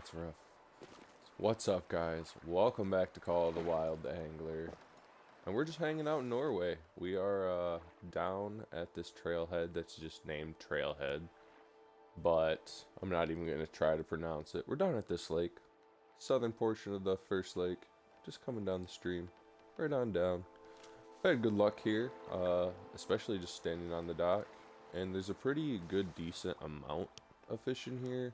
That's rough. What's up, guys? Welcome back to Call of the Wild Angler. And we're just hanging out in Norway. We are down at this trailhead that's just named Trailhead. But I'm not even going to try to pronounce it. We're down at this lake. Southern portion of the first lake. Just coming down the stream. Right on down. I had good luck here. Especially just standing on the dock. And there's a pretty good, decent amount of fish in here.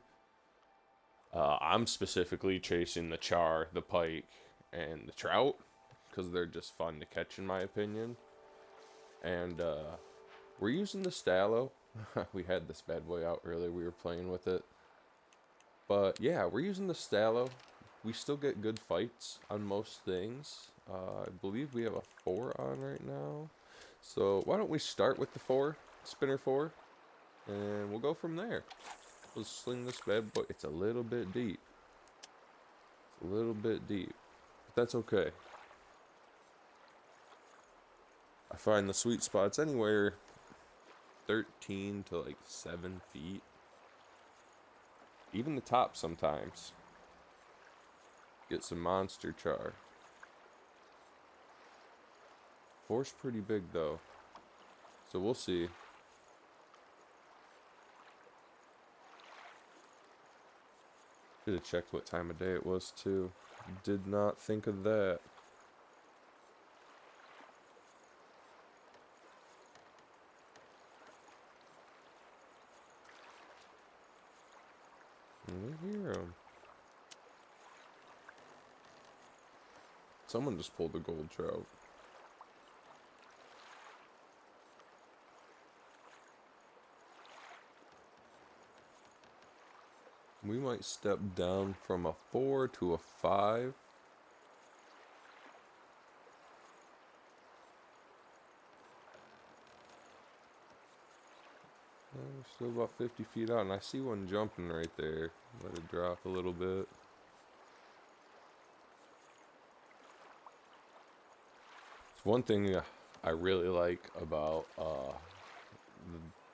I'm specifically chasing the char, the pike, and the trout because they're just fun to catch in my opinion. And we're using the stallow. We had this bad boy out earlier. We were playing with it. But yeah, we're using the stallow. We still get good fights on most things. I believe we have a 4 on right now. So why don't we start with the 4, spinner 4, and we'll go from there. We'll sling this bad boy. It's a little bit deep. It's a little bit deep. But that's okay. I find the sweet spots anywhere 13 to like 7 feet. Even the top sometimes. Get some monster char. 4's pretty big though. So we'll see. Should have checked what time of day it was too. Did not think of that. I hear him. Someone just pulled a gold trout. We might step down from a 4 to a 5. We're still about 50 feet out, and I see one jumping right there. Let it drop a little bit. It's one thing I really like about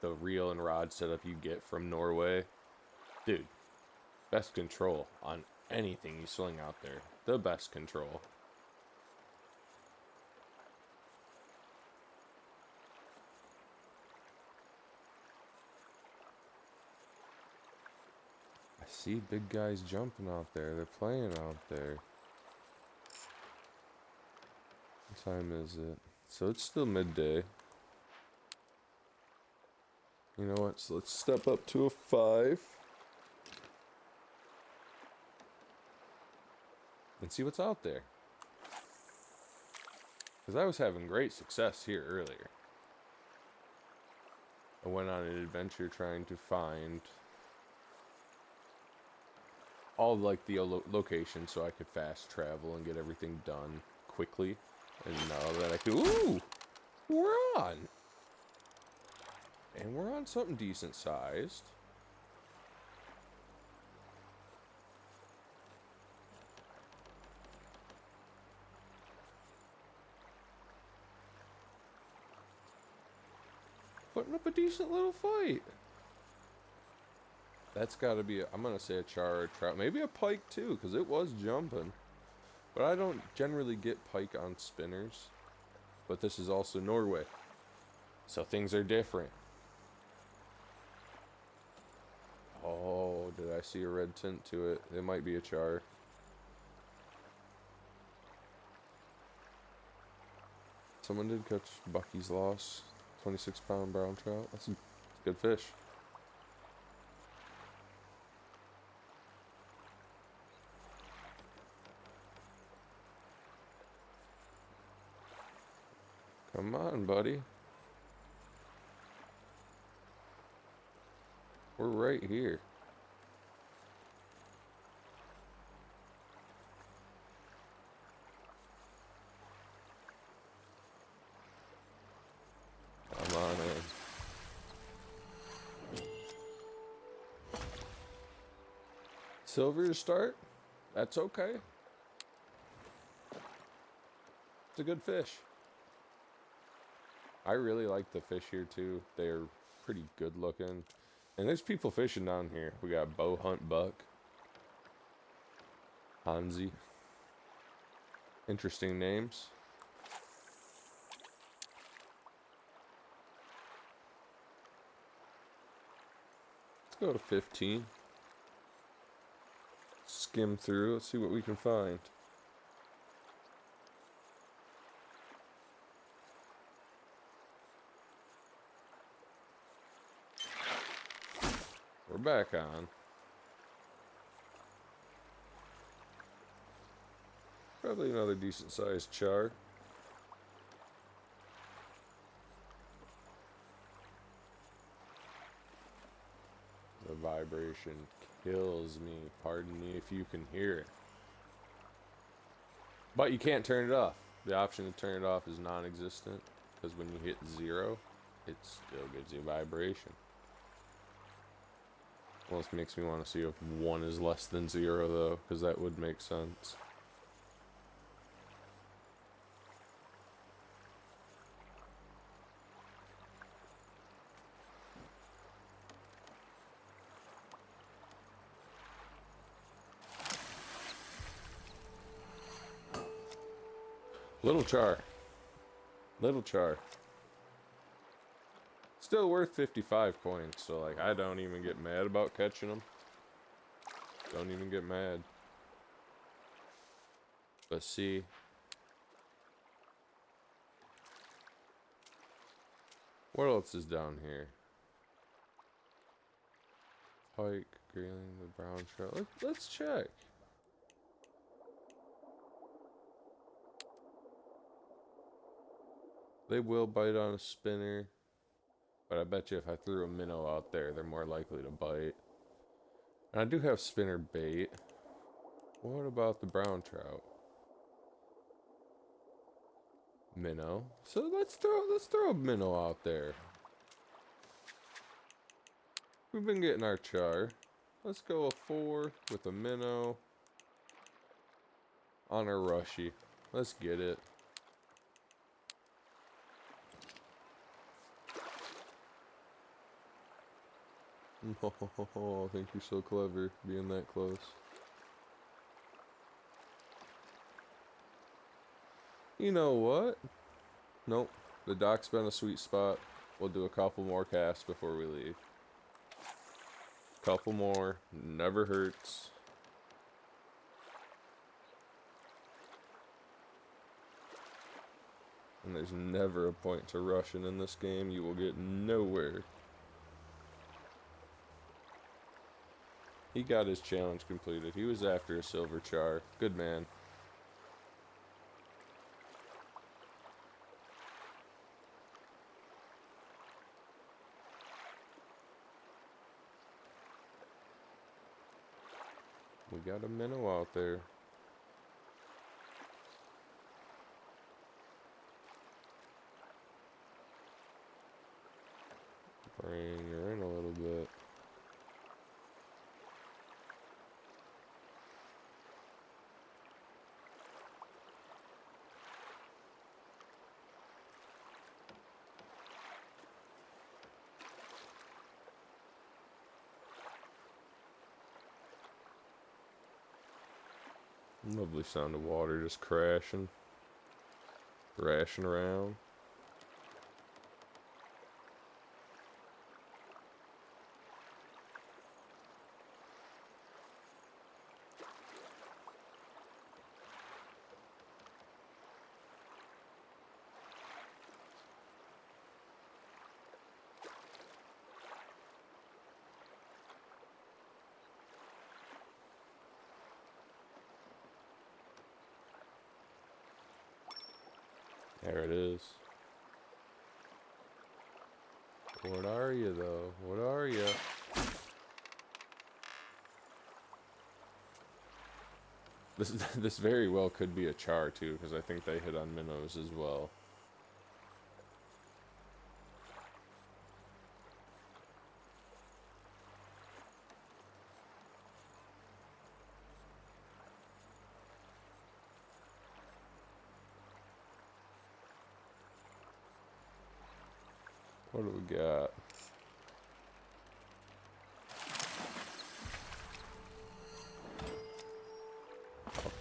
the reel and rod setup you get from Norway. Dude, best control on anything you sling out there. The best control. I see big guys jumping out there. They're playing out there. What time is it? So it's still midday. You know what? So let's step up to a 5. And see what's out there. Because I was having great success here earlier. I went on an adventure trying to find all like the locations so I could fast travel and get everything done quickly. And now that I can, ooh, we're on. And we're on something decent sized. Putting up a decent little fight. That's got to be, I'm going to say a char or a trout. Maybe a pike too, because it was jumping. But I don't generally get pike on spinners. But this is also Norway. So things are different. Oh, did I see a red tint to it? It might be a char. Someone did catch Bucky's loss. 26-pound brown trout. That's a good fish. Come on, buddy. We're right here. Come on in. Silver to start? That's okay. It's a good fish. I really like the fish here too. They're pretty good looking. And there's people fishing down here. We got bow hunt buck. Hanzi. Interesting names. Let's go to 15. Skim through. Let's see what we can find. We're back on. Probably another decent sized char. The vibration kills me. Pardon me if you can hear it. But you can't turn it off. The option to turn it off is non-existent, because when you hit 0, it still gives you vibration. Well, this makes me want to see if 1 is less than 0, though, because that would make sense. Little char. Little char. Still worth 55 coins, so like I don't even get mad about catching them. Don't even get mad. But see. What else is down here? Pike, grayling, the brown trout. Let's check. They will bite on a spinner. But I bet you if I threw a minnow out there, they're more likely to bite. And I do have spinner bait. What about the brown trout? Minnow. So let's throw a minnow out there. We've been getting our char. Let's go a 4 with a minnow on a rushy. Let's get it. Oh, I think you're so clever being that close. You know what? Nope. The dock's been a sweet spot. We'll do a couple more casts before we leave. Couple more. Never hurts. And there's never a point to rushing in this game. You will get nowhere. He got his challenge completed. He was after a silver char. Good man. We got a minnow out there. Bring her in a little bit. Lovely sound of water just crashing, thrashing around. There it is. What are you, though? What are you? This very well could be a char, too, because I think they hit on minnows as well. What do we got?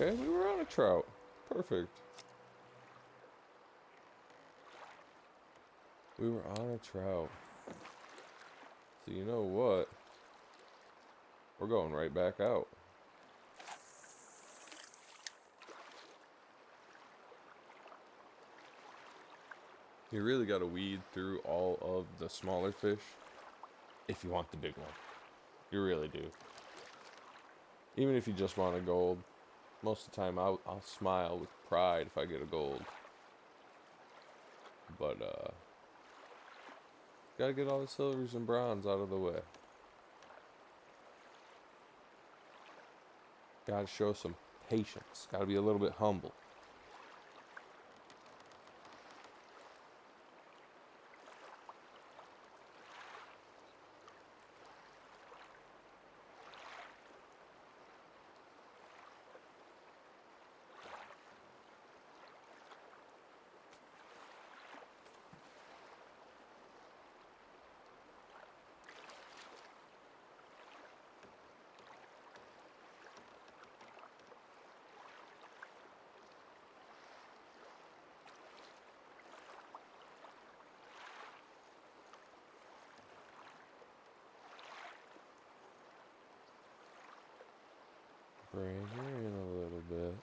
Okay, we were on a trout. Perfect. We were on a trout. So you know what? We're going right back out. You really got to weed through all of the smaller fish if you want the big one. You really do. Even if you just want a gold, most of the time I'll smile with pride if I get a gold. But gotta get all the silvers and bronze out of the way. Gotta show some patience. Gotta be a little bit humble. Bring her in a little bit.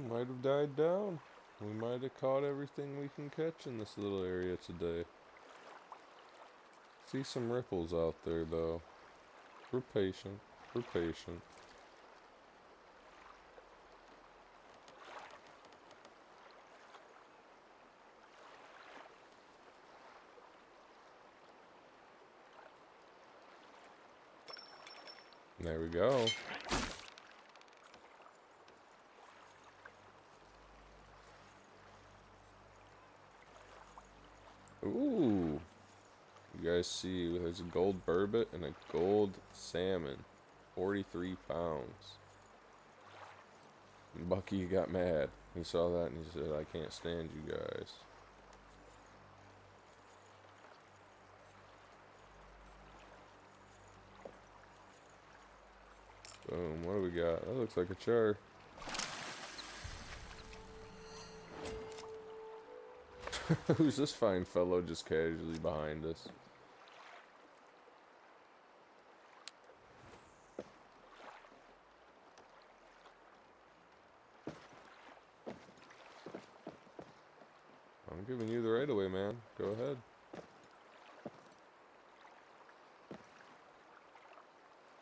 Might have died down. We might have caught everything we can catch in this little area today. See some ripples out there though. We're patient. We're patient. There we go. Ooh. You guys see there's a gold burbot and a gold salmon. 43 pounds. And Bucky got mad. He saw that and he said, I can't stand you guys. Boom, what do we got? That looks like a char. Who's this fine fellow just casually behind us? I'm giving you the right of way, man. Go ahead.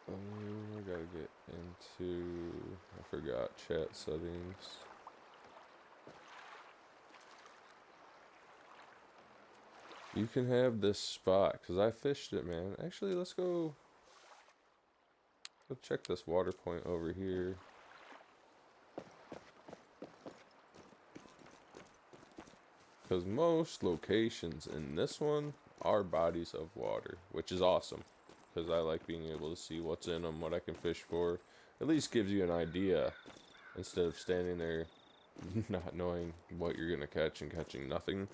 I gotta get into... I forgot chat settings. You can have this spot, because I fished it, man. Actually, let's go check this water point over here. Because most locations in this one are bodies of water, which is awesome. Because I like being able to see what's in them, what I can fish for. At least gives you an idea, instead of standing there not knowing what you're going to catch and catching nothing.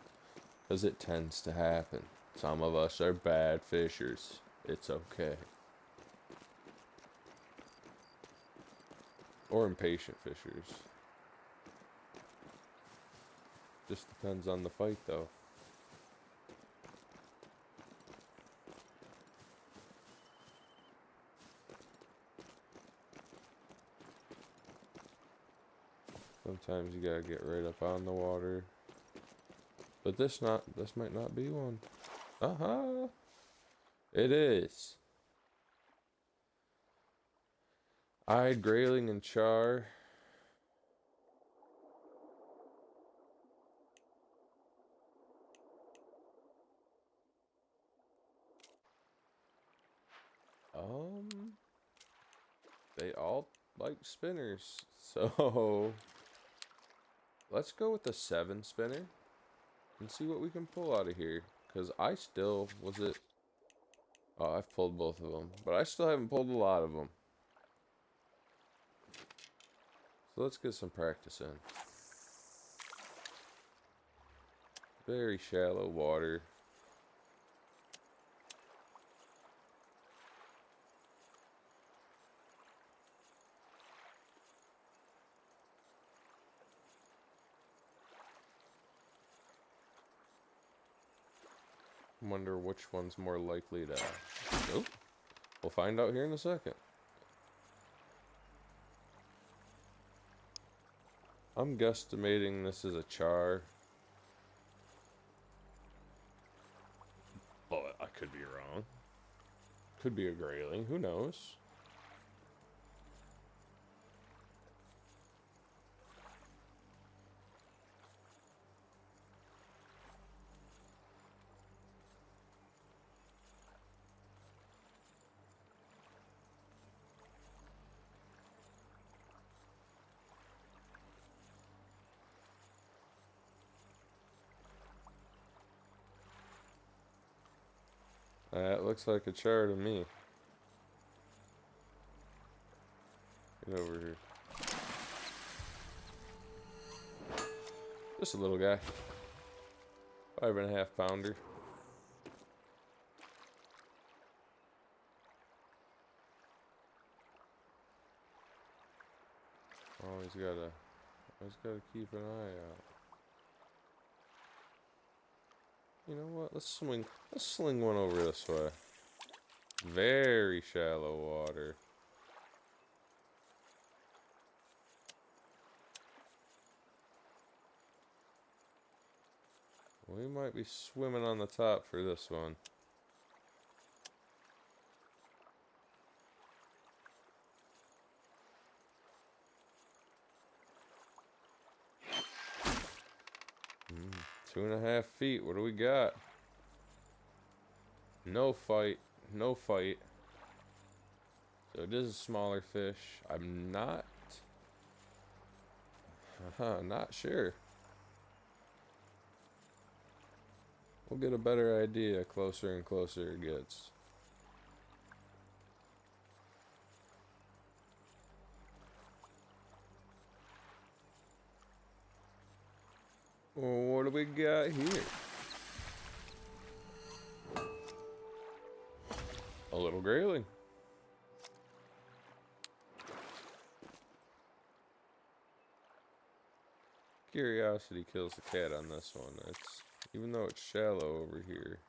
Because it tends to happen. Some of us are bad fishers. It's okay. Or impatient fishers. Just depends on the fight, though. Sometimes you gotta get right up on the water. But this might not be one. Uh-huh. It is. Eyed grayling and char. They all like spinners, so let's go with the 7 spinner and see what we can pull out of here. Cause I still Oh, I've pulled both of them, but I still haven't pulled a lot of them. So let's get some practice in. Very shallow water. Wonder which one's more likely to... Nope. We'll find out here in a second. I'm guesstimating this is a char. But I could be wrong. Could be a grayling. Who knows? That looks like a char to me. Get over here. Just a little guy. 5.5 pounder. Always gotta keep an eye out. You know what? Let's sling one over this way. Very shallow water. We might be swimming on the top for this one. Mm, 2.5 feet. What do we got? No fight. No fight. So it is a smaller fish. I'm not sure. We'll get a better idea closer and closer it gets. Well, what do we got here? A little grayling. Curiosity kills the cat on this one. Even though it's shallow over here.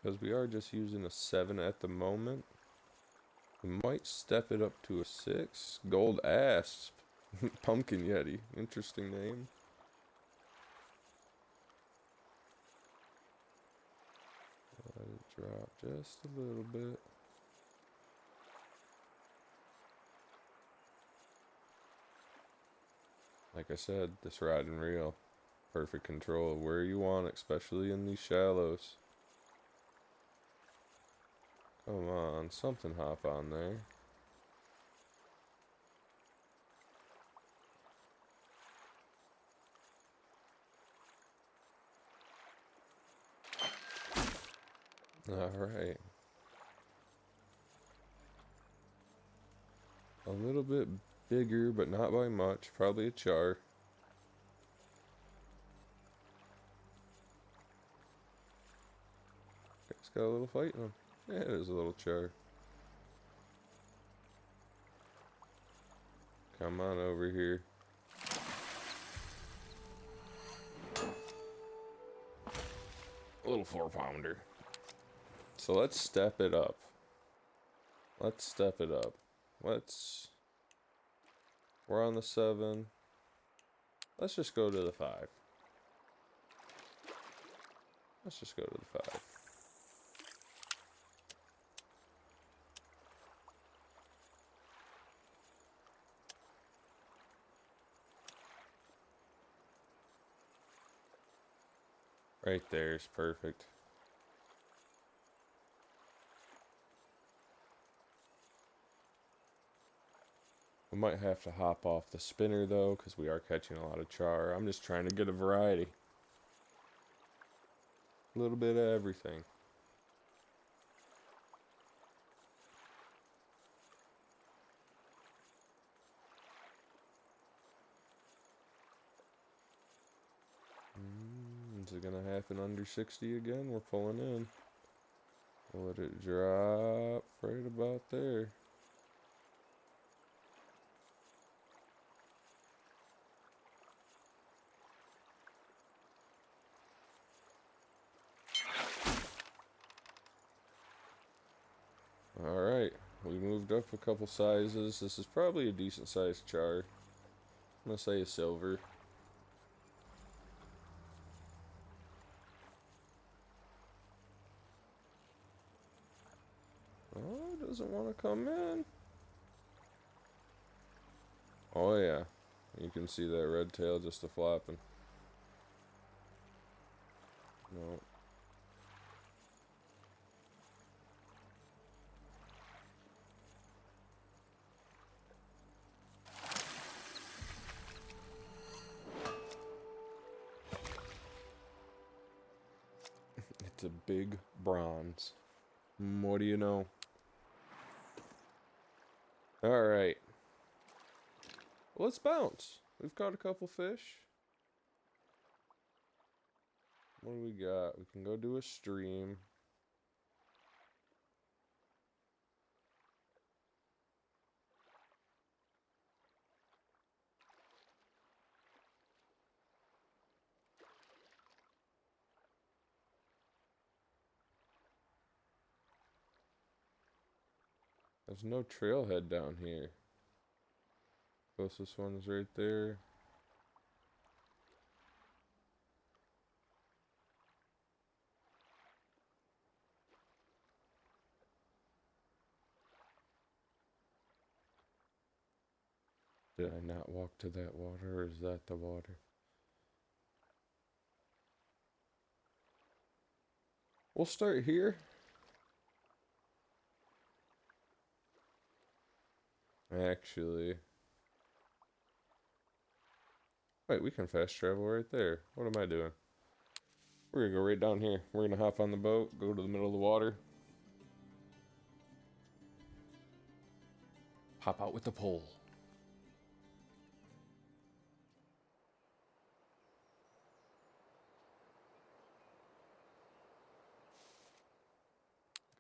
Because we are just using a 7 at the moment. We might step it up to a 6. Gold Asp. Pumpkin Yeti. Interesting name. Let it drop just a little bit. Like I said, this rod and reel. Perfect control of where you want it, especially in these shallows. Come on, something hop on there. Alright. A little bit bigger, but not by much. Probably a char. It's got a little fight in him. Yeah, it is a little char. Come on over here. A little 4-pounder. So let's step it up. Let's step it up. We're on the 7. Let's just go to the 5. Let's just go to the 5. Right there is perfect. We might have to hop off the spinner though, because we are catching a lot of char. I'm just trying to get a variety. A little bit of everything. Is it gonna happen under 60 again? We're pulling in. Let it drop right about there. Alright, we moved up a couple sizes. This is probably a decent sized char. I'm gonna say a silver. Oh, it doesn't want to come in. Oh yeah, you can see that red tail just a flapping. No. It's a big bronze. What do you know? Alright. Let's bounce. We've caught a couple fish. What do we got? We can go do a stream. There's no trailhead down here. Closest one's right there. Did I not walk to that water, or is that the water? We'll start here. Actually. Wait, we can fast travel right there. What am I doing? We're gonna go right down here. We're gonna hop on the boat, go to the middle of the water. Hop out with the pole.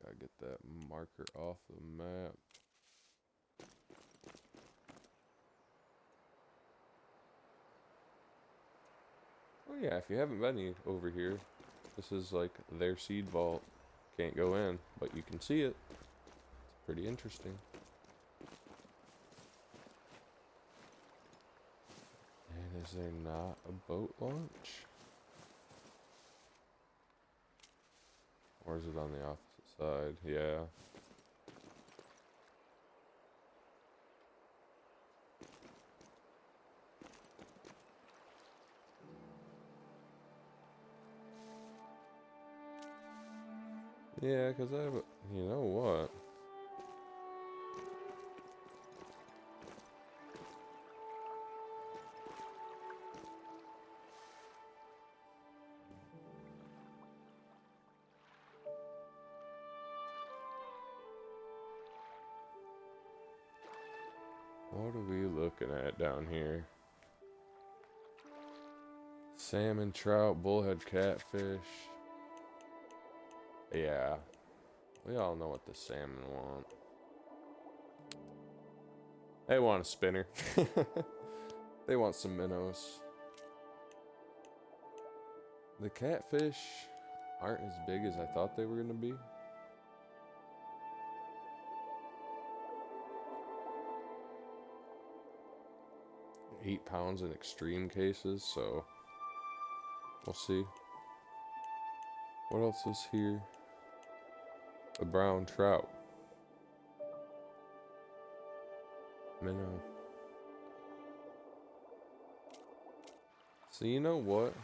Gotta get that marker off the map. Oh yeah, if you haven't been over here, this is like their seed vault. Can't go in, but you can see it. It's pretty interesting. And is there not a boat launch? Or is it on the opposite side? Yeah. Yeah, because I have a, you know what? What are we looking at down here? Salmon, trout, bullhead, catfish. Yeah. We all know what the salmon want. They want a spinner. They want some minnows. The catfish aren't as big as I thought they were going to be. 8 pounds in extreme cases, so we'll see. What else is here? A brown trout. Minnow. So you know what?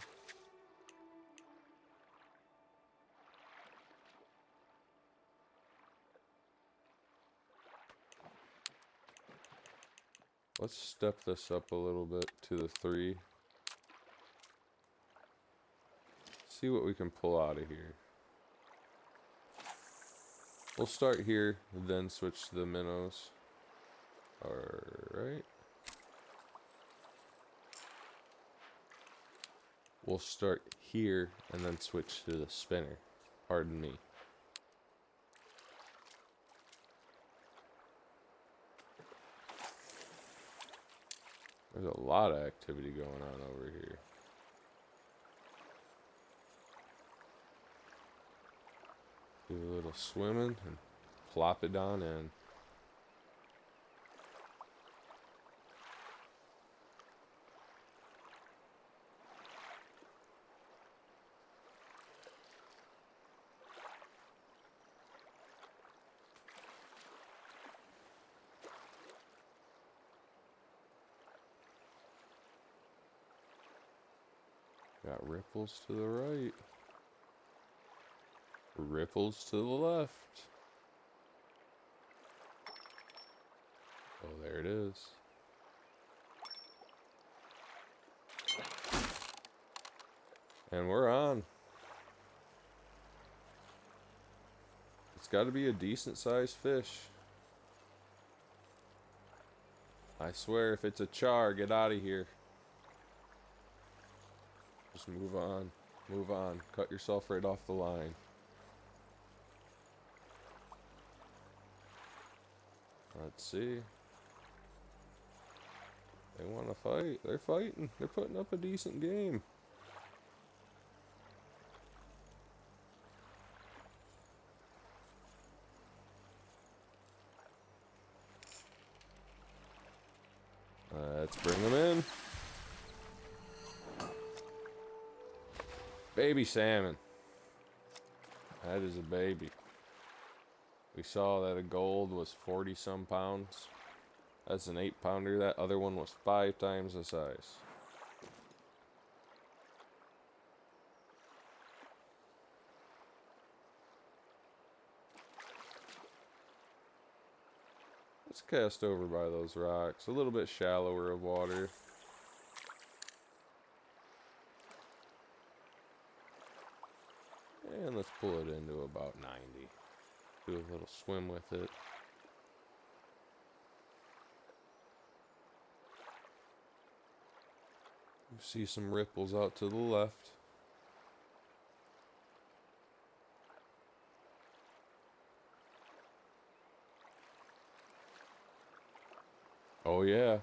Let's step this up a little bit to the 3. See what we can pull out of here. We'll start here, then switch to the minnows. Alright. We'll start here and then switch to the spinner. Pardon me. There's a lot of activity going on over here. Do a little swimming and plop it down in. Got ripples to the right. Ripples to the left. Oh, there it is. And we're on. It's got to be a decent sized fish. I swear, if it's a char, get out of here. Just move on. Move on. Cut yourself right off the line. Let's see. They want to fight. They're fighting. They're putting up a decent game. Let's bring them in. Baby salmon. That is a baby. We saw that a gold was 40 some pounds. That's an 8-pounder. That other one was 5 times the size. Let's cast over by those rocks. A little bit shallower of water. And let's pull it into about 90. Do a little swim with it. You see some ripples out to the left. Oh yeah.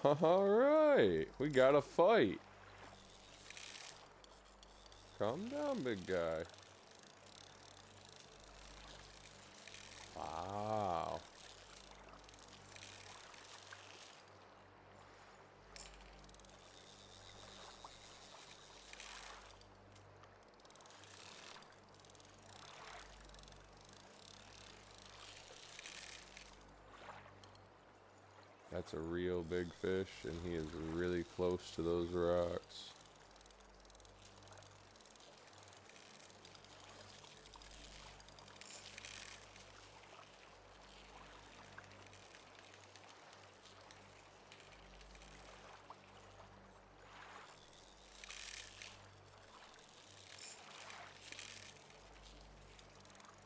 Alright, we got a fight. Calm down, big guy. Wow. That's a real big fish, and he is really close to those rocks.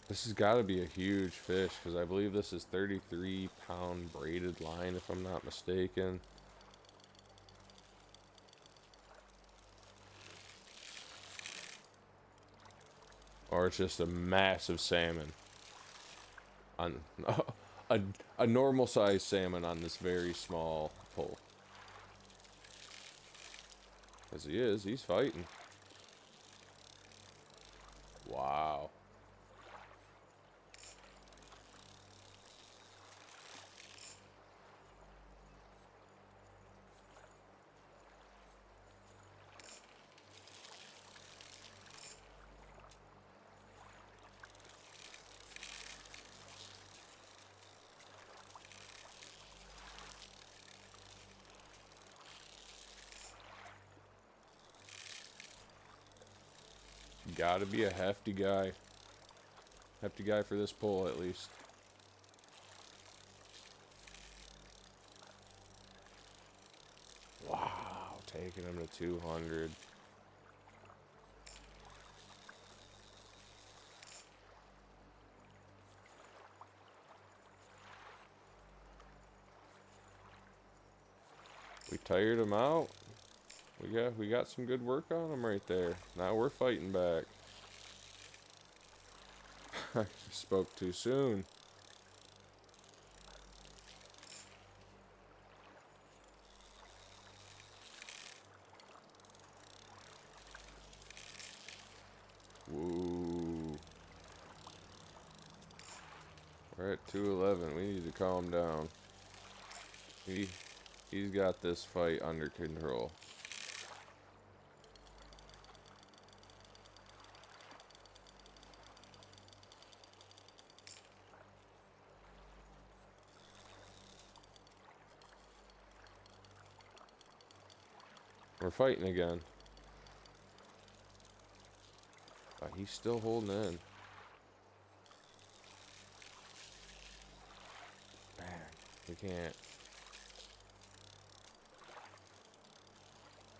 This has got to be a huge fish, because I believe this is 33-pound braided line, if I'm not mistaken. Or it's just a massive salmon. On a normal-sized salmon on this very small pole. As he is, he's fighting. Wow. Gotta be a hefty guy. Hefty guy for this pull, at least. Wow, taking him to 200. We tired him out. We got some good work on him right there. Now we're fighting back. I spoke too soon. Woo. We're at 211. We need to calm down. He's got this fight under control. We're fighting again. But he's still holding in. Man, we can't.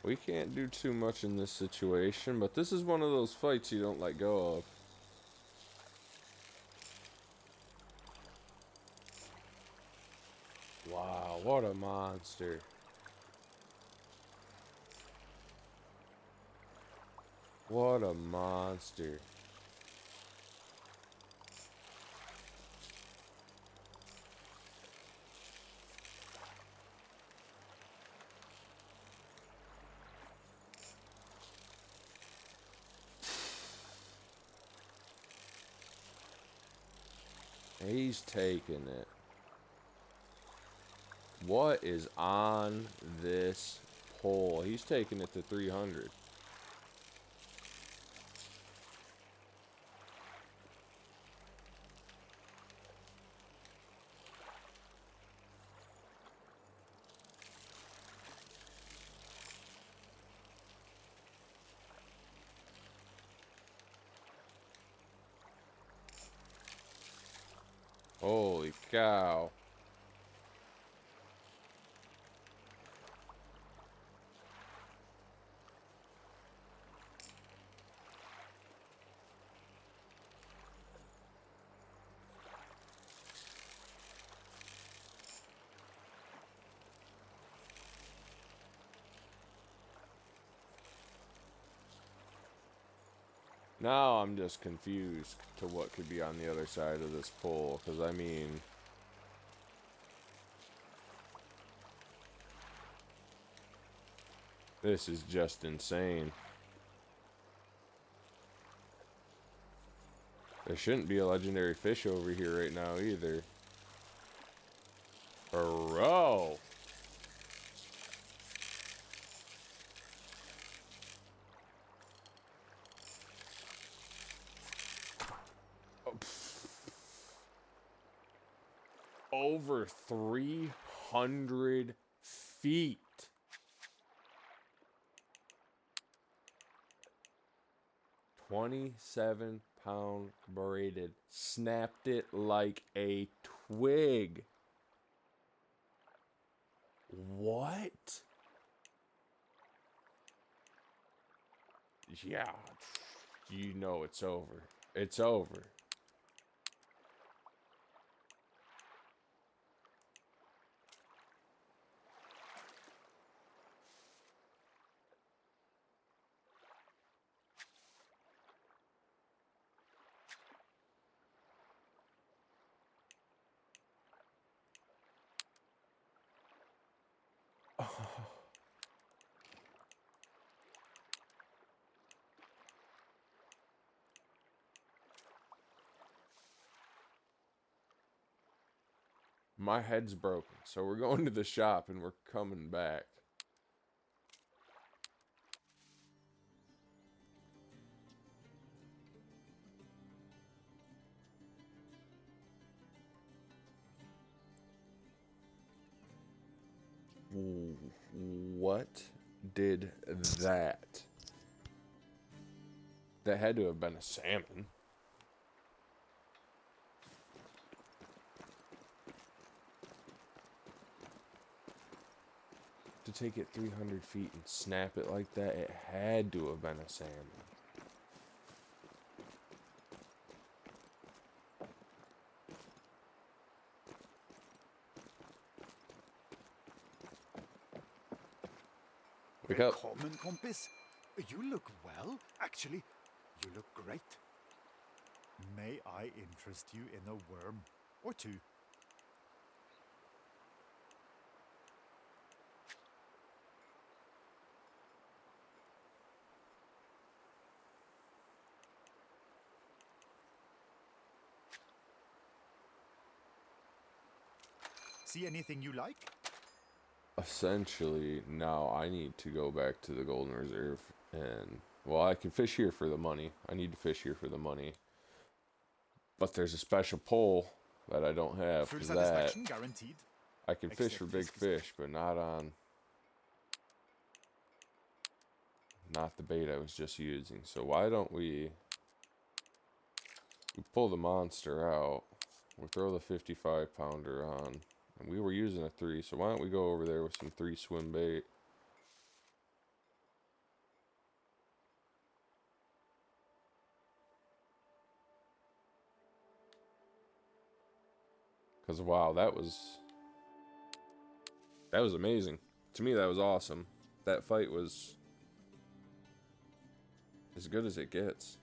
We can't do too much in this situation, but this is one of those fights you don't let go of. Wow, what a monster. What a monster. He's taking it. What is on this pole? He's taking it to 300. Holy cow. Now I'm just confused to what could be on the other side of this pole, because I mean, this is just insane. There shouldn't be a legendary fish over here right now either. Bro. Oh, over 300 feet. £27 braided. Snapped it like a twig. What? Yeah. You know it's over. It's over. My head's broken, so we're going to the shop and we're coming back. What did that? That had to have been a salmon. To take it 300 feet and snap it like that, it had to have been a salmon. Wake up. Willkommen, kompis. You look well. Actually, you look great. May I interest you in a worm or two? See anything you like? Essentially, now I need to go back to the Golden Reserve and, well, I can fish here for the money. I need to fish here for the money. But there's a special pole that I don't have. Full That satisfaction guaranteed. I can fish for big fish, but not the bait I was just using. So why don't we pull the monster out, we'll throw the 55 pounder on, and we were using a 3, so why don't we go over there with some 3 swim bait. Because wow, that was amazing. To me, that was awesome. That fight was as good as it gets.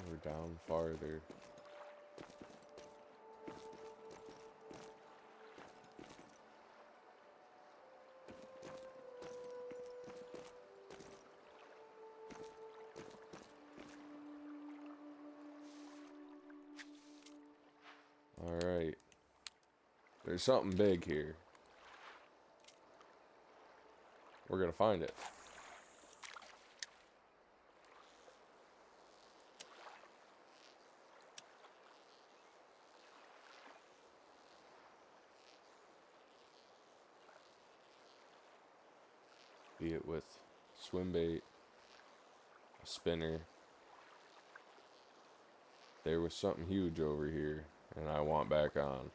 We're down farther. Alright. There's something big here. We're gonna find it. Be it with swim bait, a spinner. There was something huge over here, and I want back on.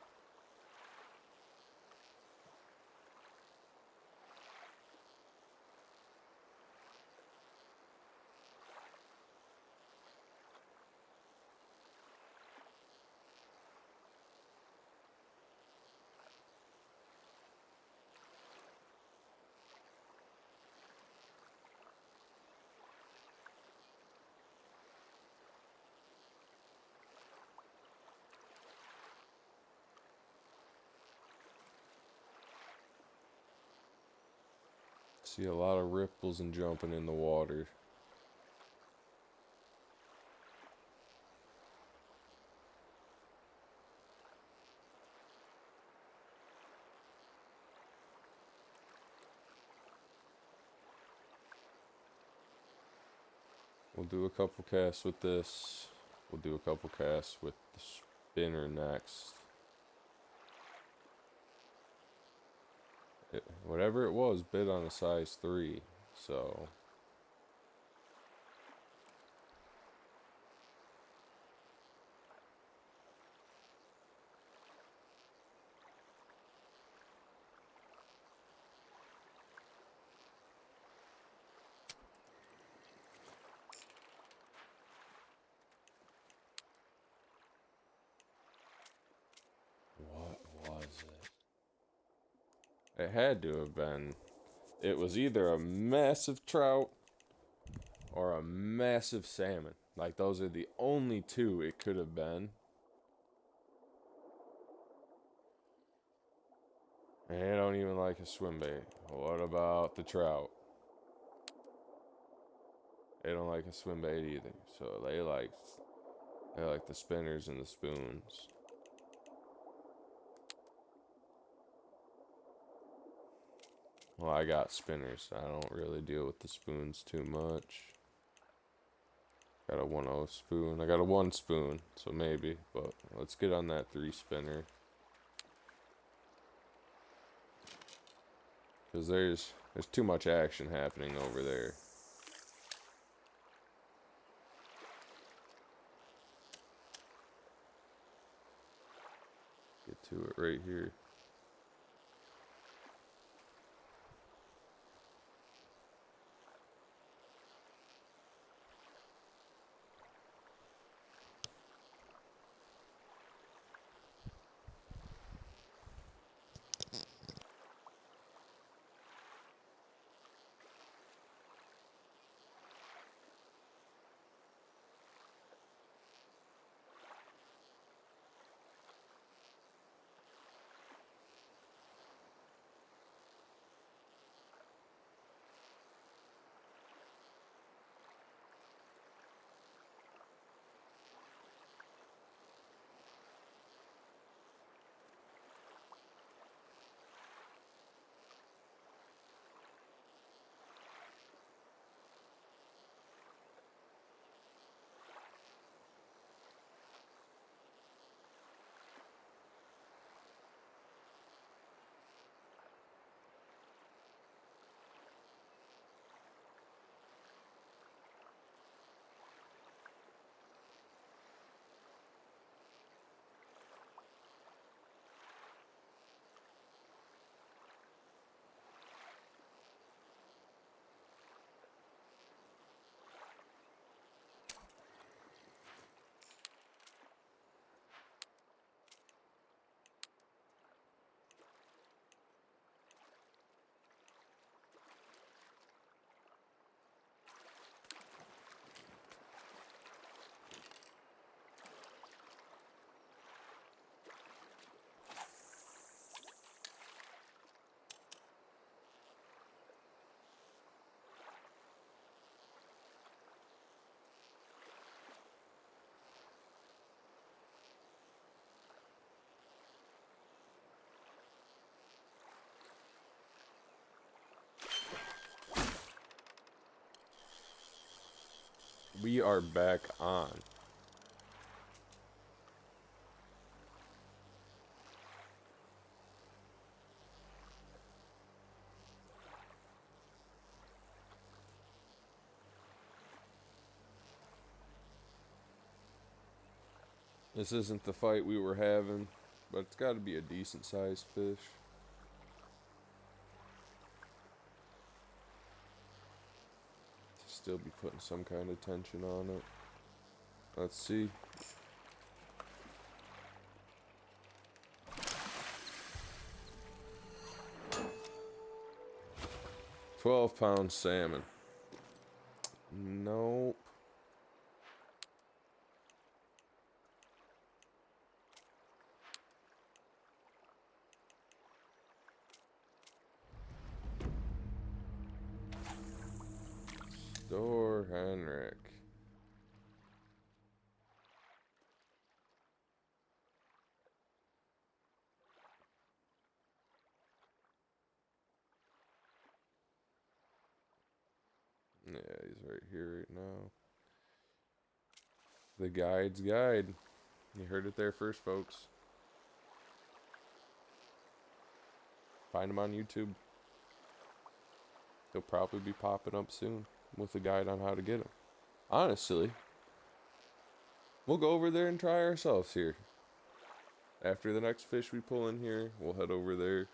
See a lot of ripples and jumping in the water. We'll do a couple casts with this. We'll do a couple casts with the spinner next. Whatever it was bit on a size 3, so what was it? It had to have been. It was either a massive trout or a massive salmon. Like, those are the only two it could have been. And they don't even like a swim bait. What about the trout? They don't like a swim bait either. So they like the spinners and the spoons. Well, I got spinners. I don't really deal with the spoons too much. Got a 1/0 spoon. I got a 1 spoon, so maybe. But let's get on that 3 spinner. Because there's too much action happening over there. Get to it right here. We are back on. This isn't the fight we were having, but it's got to be a decent sized fish. To still be putting some kind of tension on it. Let's see. 12-pound salmon. Nope. Store Henrik. Yeah, he's right here right now. The guide's guide. You heard it there first, folks. Find him on YouTube. He'll probably be popping up soon with a guide on how to get him. Honestly, we'll go over there and try ourselves here. After the next fish we pull in here, we'll head over there.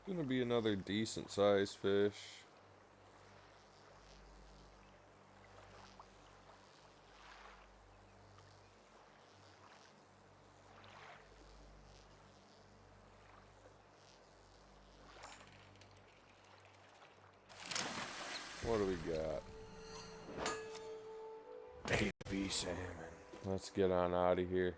Gonna be another decent sized fish. What do we got? Baby salmon. Let's get on out of here.